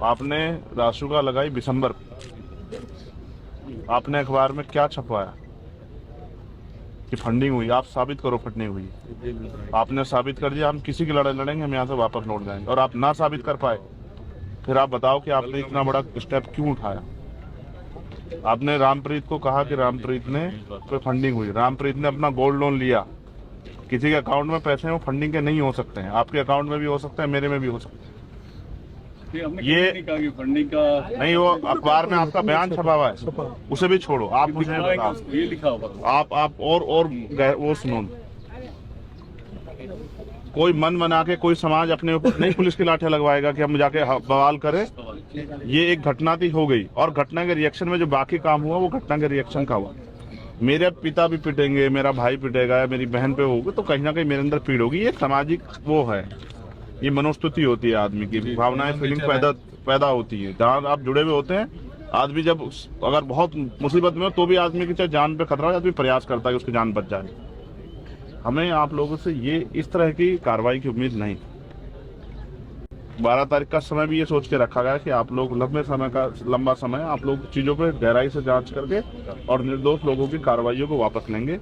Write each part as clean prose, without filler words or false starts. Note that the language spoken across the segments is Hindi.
आपने रासुका लगाई दिसंबर, आपने अखबार में क्या छपवाया कि फंडिंग हुई? आप साबित करो फंडिंग हुई। आपने साबित कर दिया, हम किसी की लड़ाई लड़ेंगे, हम यहाँ से वापस लौट जाएंगे। और आप ना साबित कर पाए, फिर आप बताओ कि आपने इतना बड़ा स्टेप क्यों उठाया। आपने रामप्रीत को कहा कि रामप्रीत ने कोई फंडिंग हुई, रामप्रीत ने अपना गोल्ड लोन लिया, किसी के अकाउंट में पैसे हैं वो फंडिंग के नहीं हो सकते हैं, आपके अकाउंट में भी हो सकते हैं, मेरे में भी हो सकते हैं। ये नहीं कहा कि फंडिंग का नहीं, वो अखबार में आपका बयान छपा हुआ है, उसे भी छोड़ो। आप मुझे ये लिखा होगा, आप और वो सुनो, कोई मन बना के कोई समाज अपने ऊपर नहीं पुलिस की लाठियां लगवाएगा कि हम जाके बवाल करें। ये एक घटना थी, हो गई, और घटना के रिएक्शन में जो बाकी काम हुआ वो घटना के रिएक्शन का हुआ। मेरे पिता भी पिटेंगे, मेरा भाई पिटेगा, मेरी बहन पे होगी, तो कहीं ना कहीं मेरे अंदर पीड़ होगी। ये सामाजिक वो है, ये मनोस्तुति होती है, आदमी की भावनाएं, फीलिंग पैदा होती है। जहाँ आप जुड़े हुए होते हैं, आदमी जब अगर बहुत मुसीबत में हो तो भी आदमी की चाहे जान पे खतरा हो, आदमी प्रयास करता है कि उसकी जान बच जाए। हमें आप लोगों से ये इस तरह की कार्रवाई की उम्मीद नहीं। 12 तारीख का समय भी ये सोच के रखा गया कि आप लोग लंबा समय आप लोग चीजों पे गहराई से जांच करके और निर्दोष लोगों की कार्रवाइयों को वापस लेंगे।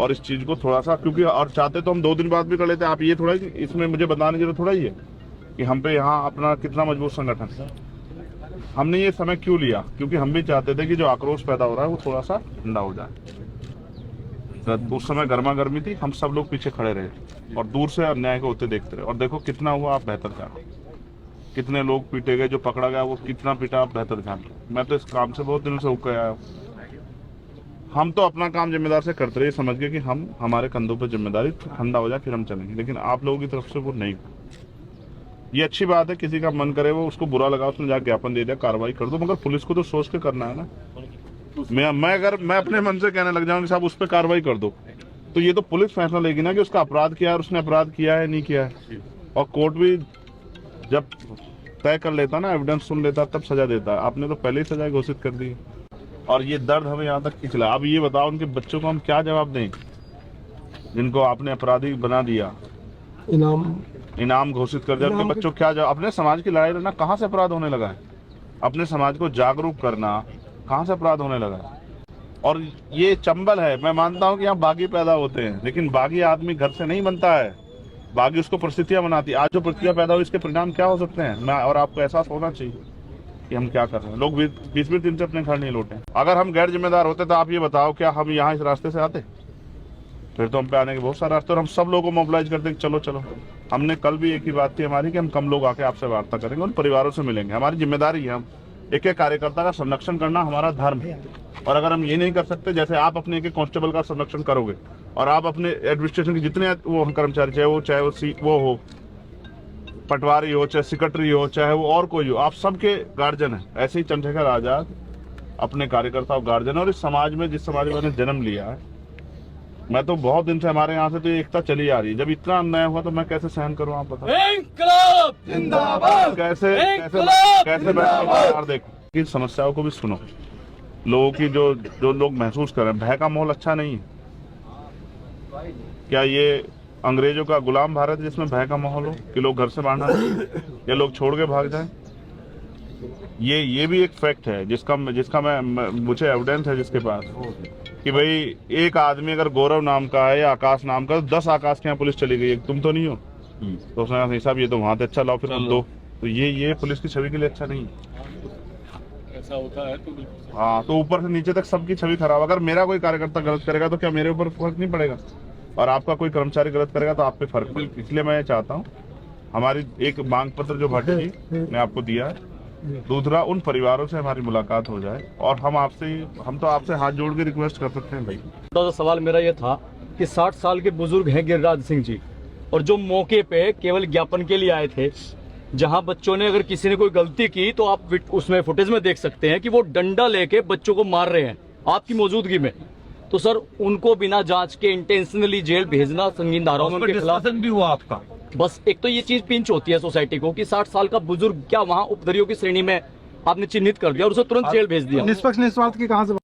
और इस चीज को थोड़ा सा, क्योंकि और चाहते तो हम 2 दिन बाद भी कर लेते। आप ये थोड़ा, इसमें मुझे बताने की जरूरत थोड़ा ही है कि हम पे यहाँ अपना कितना मजबूत संगठन है। हमने ये समय क्यों लिया? क्योंकि हम भी चाहते थे कि जो आक्रोश पैदा हो रहा है वो थोड़ा सा ठंडा हो जाए। उस समय गर्मा गर्मी थी, हम सब लोग पीछे खड़े रहे और दूर से अन्याय को होते देखते रहे। और देखो कितना हुआ, आप बेहतर जानो। कितने लोग पीटे गए, जो पकड़ा गया वो कितना पीटा, आप बेहतर जानो। मैं तो इस काम से बहुत दिनों से उग आया हूँ। हम तो अपना काम जिम्मेदार से करते रहे, समझ गए कि हम हमारे कंधों पर जिम्मेदारी, ठंडा हो जाए फिर हम चलेंगे। लेकिन आप लोगों की तरफ से वो नहीं। ये अच्छी बात है, किसी का मन करे वो उसको बुरा लगा, उसने जाकर ज्ञापन दे दिया, कार्रवाई कर दो, मगर पुलिस को तो सोच के करना है ना। मैं अपने मन से कहने लग जाऊं कि साहब उस पर कार्रवाई कर दो, तो ये तो पुलिस फैसला लेगी ना कि उसका अपराध किया है और उसने अपराध किया है नहीं किया है। और कोर्ट भी जब तय कर लेता ना, एविडेंस सुन लेता, तब सजा देता। आपने तो पहले ही सजा घोषित कर दी और ये दर्द हमें यहाँ तक खिंचला। अब ये बताओ उनके बच्चों को हम क्या जवाब दें जिनको आपने अपराधी बना दिया, इनाम घोषित कर दिया। उनके बच्चों क्या जवाब? अपने समाज की लड़ाई लड़ना कहाँ से अपराध होने लगा है? अपने समाज को जागरूक करना कहाँ से अपराध होने लगा है? और ये चंबल है। मैं मानता हूँ कि यहाँ बागी पैदा होते हैं, लेकिन बागी आदमी घर से नहीं बनता है, बागी उसको परिस्थितियां बनाती है। आज जो परिस्थितियां पैदा हुई, इसके परिणाम क्या हो सकते हैं, मैं और आपको एहसास होना चाहिए कि हम क्या कर रहे हैं। लोग 20-20 दिन से अपने घर नहीं लौटे। अगर हम गैर जिम्मेदार होते तो आप ये बताओ, क्या हम यहाँ इस रास्ते से आते? फिर तो हम पे आने के बहुत सारे रास्ते, और हम सब लोगों को मोबिलाइज करते चलो चलो। हमने कल भी एक ही बात थी हमारी कि हम कम लोग आके आपसे वार्ता करेंगे, उन परिवारों से मिलेंगे। हमारी जिम्मेदारी है, हम एक एक कार्यकर्ता का संरक्षण करना हमारा धर्म है। और अगर हम ये नहीं कर सकते, जैसे आप अपने एक कांस्टेबल का संरक्षण करोगे और आप अपने एडमिनिस्ट्रेशन के जितने वो कर्मचारी, चाहे वो हो पटवारी हो, चाहे सेक्रेटरी हो, चाहे वो और कोई हो, आप सबके गार्जियन है। ऐसे ही चंद्रशेखर आजाद अपने कार्यकर्ता और गार्जियन। और इस समाज में, जिस समाज में मैंने जन्म लिया है, मैं तो बहुत दिन से, हमारे यहाँ से तो एकता चली आ रही है। जब इतना अन्याय हुआ तो मैं कैसे सहन करूँ, आप बताओ। कैसे देखो, इन समस्याओं को भी सुनो। लोगों की जो लोग महसूस कर रहे हैं, भय का माहौल अच्छा नहीं है। क्या ये अंग्रेजों का गुलाम भारत है जिसमें भय का माहौल हो कि लोग घर से बाहर ना, या लोग छोड़ के भाग जाएं? ये भी एक फैक्ट है जिसका मुझे एविडेंस है जिसके पास, कि भाई एक आदमी अगर गौरव नाम का है या आकाश नाम का, 10 आकाश के यहाँ पुलिस चली गई, तुम तो नहीं हो, तो उसने कहा साहब ये तो वहां से अच्छा, लाओ फिर तुम दो। तो ये पुलिस की छवि के लिए अच्छा नहीं है। ऐसा होता है तो हाँ, तो ऊपर से नीचे तक सबकी छवि खराब। अगर मेरा कोई कार्यकर्ता गलत करेगा तो क्या मेरे ऊपर फर्क नहीं पड़ेगा? और आपका कोई कर्मचारी गलत करेगा तो आप पे फर्क पड़ेगा। इसलिए मैं ये चाहता हूँ, हमारी एक मांग पत्र जो भट्ट जी ने आपको दिया है, दूसरा उन परिवारों से हमारी मुलाकात हो जाए। और हम तो आपसे हाथ जोड़ के रिक्वेस्ट कर सकते हैं भाई। तो सवाल मेरा ये था कि 60 साल के बुजुर्ग हैं गिरिराज सिंह जी, और जो मौके पे केवल ज्ञापन के लिए आए थे, जहां बच्चों ने, अगर किसी ने कोई गलती की तो आप उसमें फुटेज में देख सकते हैं कि वो डंडा लेके बच्चों को मार रहे हैं आपकी मौजूदगी में। तो सर, उनको बिना जांच के इंटेंशनली जेल भेजना संगीन धाराओं में उनके खिलाफ भी हुआ आपका। बस एक तो ये चीज पिंच होती है सोसाइटी को कि 60 साल का बुजुर्ग क्या वहाँ उपद्रवियों की श्रेणी में आपने चिन्हित कर दिया और उसे तुरंत जेल भेज दिया। निष्पक्ष निस्वार्थ की कहां से